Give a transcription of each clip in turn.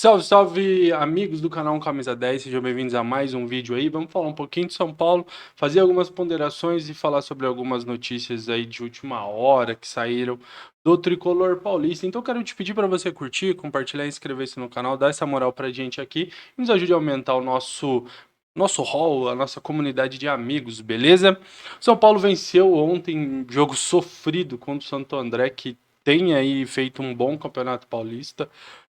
Salve, salve, amigos do canal Camisa 10, sejam bem-vindos a mais um vídeo aí. Vamos falar um pouquinho de São Paulo, fazer algumas ponderações e falar sobre algumas notícias aí de última hora que saíram do Tricolor Paulista. Então, eu quero te pedir para você curtir, compartilhar, inscrever-se no canal, dar essa moral pra gente aqui e nos ajude a aumentar o nosso hall, a nossa comunidade de amigos, beleza? São Paulo venceu ontem, jogo sofrido contra o Santo André, que tem aí feito um bom campeonato paulista,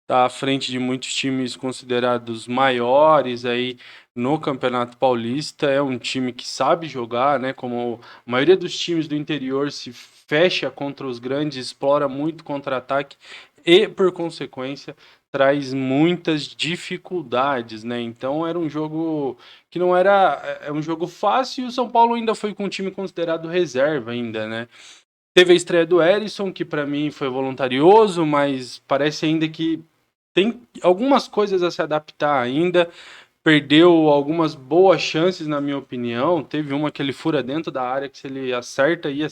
tá à frente de muitos times considerados maiores aí no Campeonato Paulista. É um time que sabe jogar, né? Como a maioria dos times do interior se fecha contra os grandes, explora muito contra-ataque e, por consequência, traz muitas dificuldades, né? Então era um jogo que não era é um jogo fácil e o São Paulo ainda foi com um time considerado reserva ainda, né? Teve a estreia do Erisson, que para mim foi voluntarioso, mas parece ainda que tem algumas coisas a se adaptar ainda. Perdeu algumas boas chances, na minha opinião. Teve uma que ele fura dentro da área, que se ele acerta, ia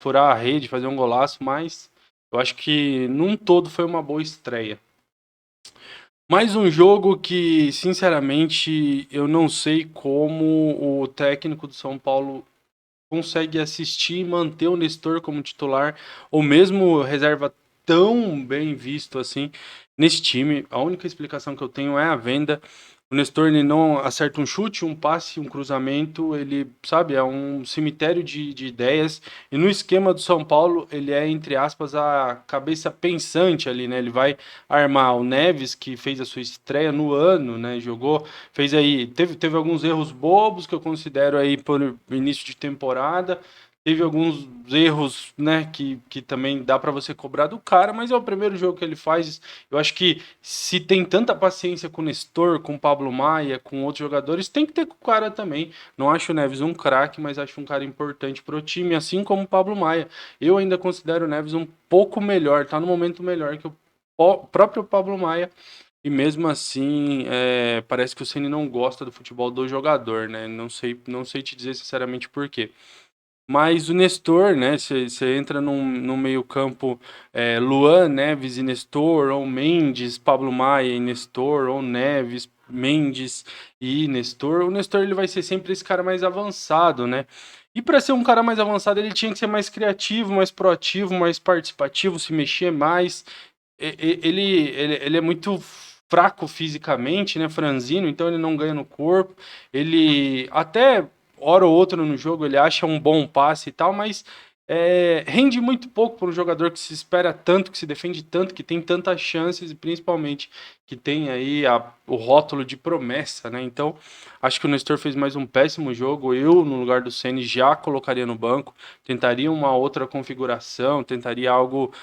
furar a rede, fazer um golaço, mas eu acho que num todo foi uma boa estreia. Mais um jogo que, sinceramente, eu não sei como o técnico do São Paulo consegue assistir e manter o Nestor como titular, ou mesmo reserva tão bem visto assim nesse time. A única explicação que eu tenho é a venda. O Nestor ele não acerta um chute, um passe, um cruzamento, ele, sabe, é um cemitério de ideias. E no esquema do São Paulo, ele é, entre aspas, a cabeça pensante ali, né? Ele vai armar o Neves, que fez a sua estreia no ano, né? Jogou, fez aí, teve alguns erros bobos que eu considero aí por início de temporada. Teve alguns erros, né, que também dá para você cobrar do cara, mas é o primeiro jogo que ele faz. Eu acho que se tem tanta paciência com o Nestor, com o Pablo Maia, com outros jogadores, tem que ter com o cara também. Não acho o Neves um craque, mas acho um cara importante pro time, assim como o Pablo Maia. Eu ainda considero o Neves um pouco melhor, tá no momento melhor que o próprio Pablo Maia. E mesmo assim, parece que o Ceni não gosta do futebol do jogador, né? Não sei te dizer sinceramente por quê. Mas o Nestor, né? Você entra num meio-campo, Luan, Neves e Nestor, ou Mendes, Pablo Maia e Nestor, ou Neves, Mendes e Nestor. O Nestor ele vai ser sempre esse cara mais avançado, né? E para ser um cara mais avançado, ele tinha que ser mais criativo, mais proativo, mais participativo, se mexer mais. Ele é muito fraco fisicamente, né? Franzino, então ele não ganha no corpo. Ele até hora ou outra no jogo ele acha um bom passe e tal, mas rende muito pouco para um jogador que se espera tanto, que se defende tanto, que tem tantas chances e principalmente que tem aí o rótulo de promessa, né? Então, acho que o Nestor fez mais um péssimo jogo. Eu, no lugar do Ceni, já colocaria no banco, tentaria uma outra configuração, tentaria algo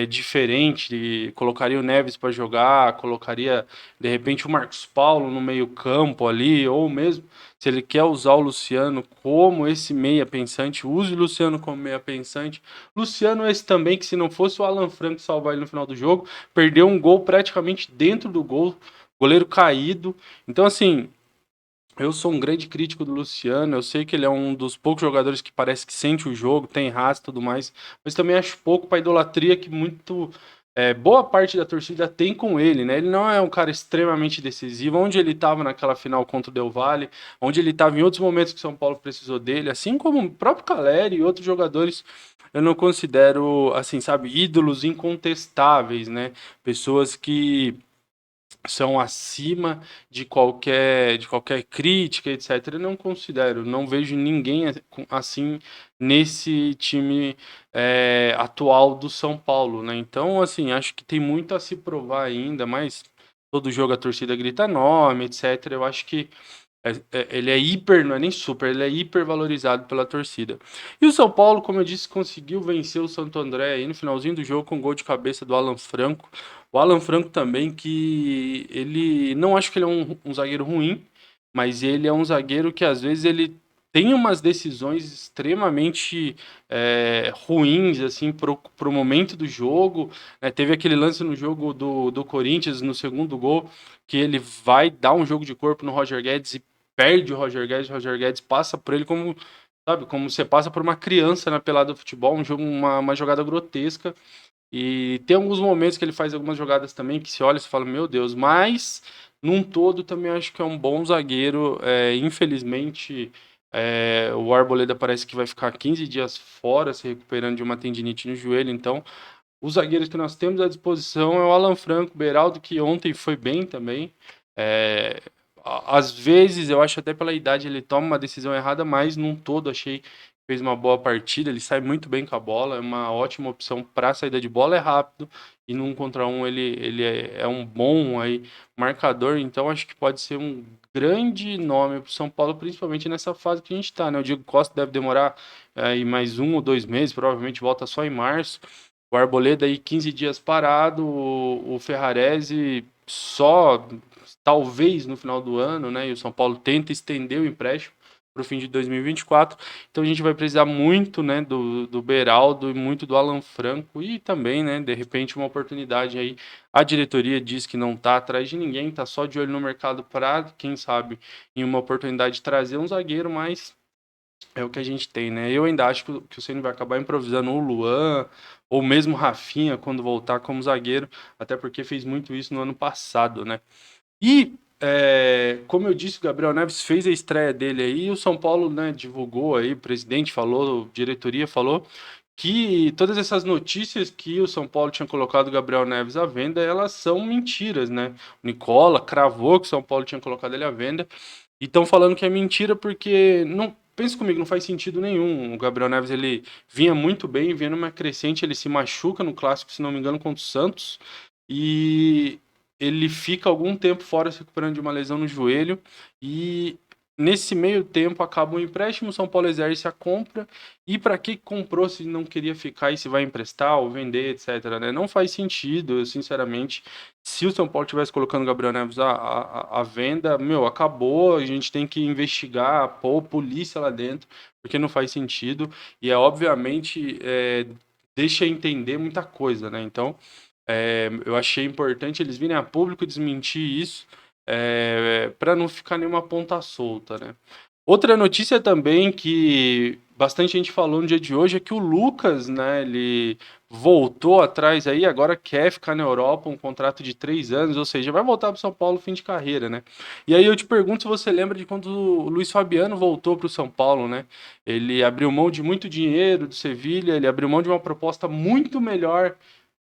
diferente, colocaria o Neves para jogar, colocaria de repente o Marcos Paulo no meio-campo ali, ou mesmo se ele quer usar o Luciano como esse meia pensante, use o Luciano como meia pensante. Luciano esse também que se não fosse o Alan Franco salvar ele no final do jogo, perdeu um gol praticamente dentro do gol, goleiro caído. Então assim, eu sou um grande crítico do Luciano, eu sei que ele é um dos poucos jogadores que parece que sente o jogo, tem raça e tudo mais, mas também acho pouco para a idolatria que boa parte da torcida tem com ele, né? Ele não é um cara extremamente decisivo, onde ele estava naquela final contra o Del Valle, onde ele estava em outros momentos que o São Paulo precisou dele, assim como o próprio Caleri e outros jogadores, eu não considero, assim, sabe, ídolos incontestáveis, né? Pessoas que são acima de qualquer crítica, etc. Eu não considero, não vejo ninguém assim nesse time atual do São Paulo, né? Então, assim, acho que tem muito a se provar ainda, mas todo jogo a torcida grita nome, etc. Eu acho que ele é hiper, não é nem super, ele é hiper valorizado pela torcida. E o São Paulo, como eu disse, conseguiu vencer o Santo André aí no finalzinho do jogo com um gol de cabeça do Alan Franco. O Alan Franco também, que ele não acho que ele é um zagueiro ruim, mas ele é um zagueiro que às vezes ele tem umas decisões extremamente ruins assim pro momento do jogo, né? Teve aquele lance no jogo do Corinthians no segundo gol que ele vai dar um jogo de corpo no Roger Guedes e perde o Roger Guedes passa por ele como, sabe, como você passa por uma criança na pelada do futebol, uma jogada grotesca. E tem alguns momentos que ele faz algumas jogadas também que se olha e se fala, meu Deus, mas num todo também acho que é um bom zagueiro. Infelizmente, o Arboleda parece que vai ficar 15 dias fora, se recuperando de uma tendinite no joelho, então os zagueiros que nós temos à disposição é o Alan Franco, o Beraldo, que ontem foi bem também. É, Às vezes, eu acho até pela idade, ele toma uma decisão errada, mas num todo achei que fez uma boa partida. Ele sai muito bem com a bola, é uma ótima opção para saída de bola, é rápido. E num contra um ele é um bom aí, marcador, então acho que pode ser um grande nome para o São Paulo, principalmente nessa fase que a gente está, né? O Diego Costa deve demorar aí mais 1 ou 2 meses, provavelmente volta só em março. O Arboleda aí 15 dias parado, o Ferrarese só talvez no final do ano, né? E o São Paulo tenta estender o empréstimo para o fim de 2024. Então a gente vai precisar muito, né, do Beraldo e muito do Alan Franco e também, né, de repente uma oportunidade aí. A diretoria diz que não está atrás de ninguém, está só de olho no mercado para, quem sabe, em uma oportunidade de trazer um zagueiro, mas é o que a gente tem, né? Eu ainda acho que o Ceni vai acabar improvisando o Luan ou mesmo o Rafinha quando voltar como zagueiro, até porque fez muito isso no ano passado, né? E, como eu disse, o Gabriel Neves fez a estreia dele aí, e o São Paulo, né, divulgou aí, o presidente falou, a diretoria falou, que todas essas notícias que o São Paulo tinha colocado o Gabriel Neves à venda, elas são mentiras, né? O Nicola cravou que o São Paulo tinha colocado ele à venda, e estão falando que é mentira porque não. Pensa comigo, não faz sentido nenhum. O Gabriel Neves ele vinha muito bem, vinha numa crescente, ele se machuca no clássico, se não me engano, contra o Santos. E ele fica algum tempo fora se recuperando de uma lesão no joelho. E nesse meio tempo acaba o empréstimo, o São Paulo exerce a compra. E para que comprou se não queria ficar e se vai emprestar ou vender, etc. Né? Não faz sentido, eu, sinceramente. Se o São Paulo tivesse colocando o Gabriel Neves à venda, meu, acabou. A gente tem que investigar, pôr polícia lá dentro, porque não faz sentido. E obviamente, deixa entender muita coisa, né? Então, eu achei importante eles virem a público desmentir isso, para não ficar nenhuma ponta solta, né? Outra notícia também que bastante gente falou no dia de hoje é que o Lucas, né, ele voltou atrás aí, agora quer ficar na Europa, um contrato de 3 anos, ou seja, vai voltar para o São Paulo fim de carreira, né? E aí eu te pergunto se você lembra de quando o Luiz Fabiano voltou para o São Paulo, né? Ele abriu mão de muito dinheiro do Sevilha, ele abriu mão de uma proposta muito melhor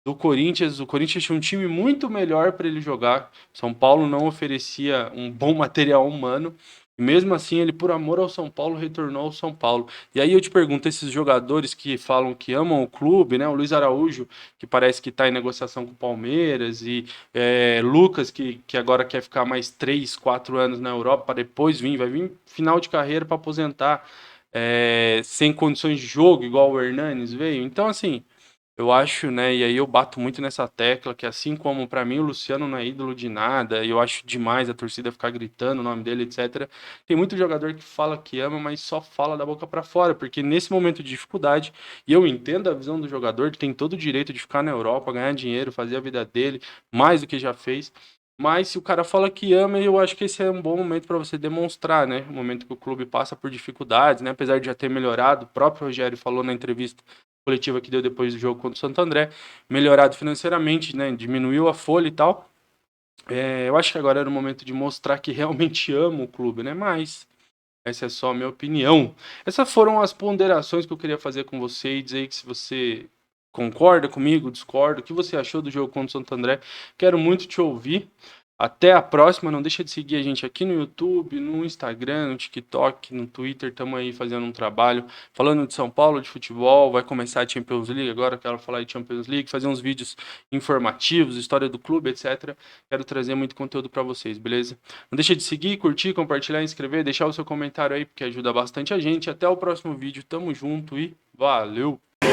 do Corinthians. O Corinthians tinha um time muito melhor para ele jogar. São Paulo não oferecia um bom material humano. E mesmo assim, ele, por amor ao São Paulo, retornou ao São Paulo. E aí eu te pergunto, esses jogadores que falam que amam o clube, né? O Luiz Araújo, que parece que está em negociação com o Palmeiras, e Lucas, que agora quer ficar mais 3, 4 anos na Europa para depois vir, vai vir final de carreira para aposentar, sem condições de jogo, igual o Hernanes veio. Então, assim, eu acho, né, e aí eu bato muito nessa tecla, que assim como para mim o Luciano não é ídolo de nada, e eu acho demais a torcida ficar gritando o nome dele, etc. Tem muito jogador que fala que ama, mas só fala da boca para fora, porque nesse momento de dificuldade, e eu entendo a visão do jogador, que tem todo o direito de ficar na Europa, ganhar dinheiro, fazer a vida dele, mais do que já fez. Mas se o cara fala que ama, eu acho que esse é um bom momento para você demonstrar, né? O momento que o clube passa por dificuldades, né? Apesar de já ter melhorado, o próprio Rogério falou na entrevista coletiva que deu depois do jogo contra o Santo André, melhorado financeiramente, né? Diminuiu a folha e tal. Eu acho que agora era o momento de mostrar que realmente ama o clube, né? Mas essa é só a minha opinião. Essas foram as ponderações que eu queria fazer com você e dizer que se você concorda comigo, discorda, o que você achou do jogo contra o Santo André. Quero muito te ouvir. Até a próxima. Não deixa de seguir a gente aqui no YouTube, no Instagram, no TikTok, no Twitter. Estamos aí fazendo um trabalho falando de São Paulo, de futebol. Vai começar a Champions League agora. Quero falar de Champions League, fazer uns vídeos informativos, história do clube, etc. Quero trazer muito conteúdo para vocês, beleza? Não deixa de seguir, curtir, compartilhar, inscrever, deixar o seu comentário aí, porque ajuda bastante a gente. Até o próximo vídeo. Tamo junto e valeu! Porque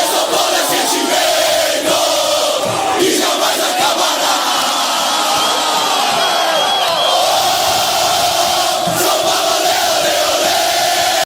São Paulo é sentimento.